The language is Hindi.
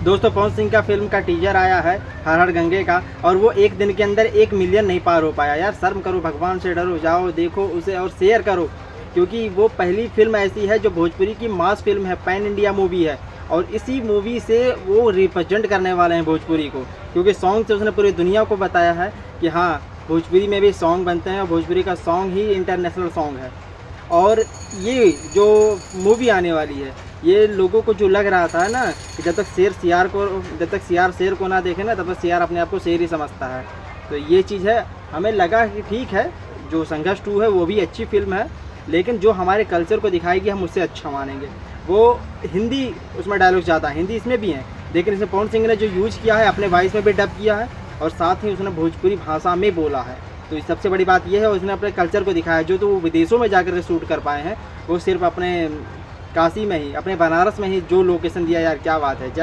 दोस्तों पवन सिंह का फिल्म का टीजर आया है हर हर गंगे का, और वो एक दिन के अंदर 1 मिलियन नहीं पार हो पाया। यार शर्म करो, भगवान से डरो, जाओ देखो उसे और शेयर करो, क्योंकि वो पहली फिल्म ऐसी है जो भोजपुरी की मास फिल्म है, पैन इंडिया मूवी है, और इसी मूवी से वो रिप्रेजेंट करने वाले हैं भोजपुरी को, क्योंकि सॉन्ग से उसने पूरी दुनिया को बताया है कि हाँ भोजपुरी में भी सॉन्ग बनते हैं और भोजपुरी का सॉन्ग ही इंटरनेशनल सॉन्ग है। और ये जो मूवी आने वाली है, ये लोगों को जो लग रहा था ना कि जब तक सियार शेर को ना देखे ना, तब तक सियार अपने आप को शेर ही समझता है। तो ये चीज़ है, हमें लगा कि ठीक है जो संघर्ष 2 है वो भी अच्छी फिल्म है, लेकिन जो हमारे कल्चर को दिखाएगी हम उससे अच्छा मानेंगे। वो हिंदी उसमें डायलॉग ज़्यादा है, हिंदी इसमें भी हैं, लेकिन इसमें पवन सिंह ने जो यूज़ किया है अपने वॉइस में भी डब किया है और साथ ही उसने भोजपुरी भाषा में बोला है। तो सबसे बड़ी बात यह है उसने अपने कल्चर को दिखाया, जो तो वो विदेशों में जाकर के शूट कर पाए हैं, वो सिर्फ अपने काशी में ही, अपने बनारस में ही जो लोकेशन दिया। यार क्या बात है।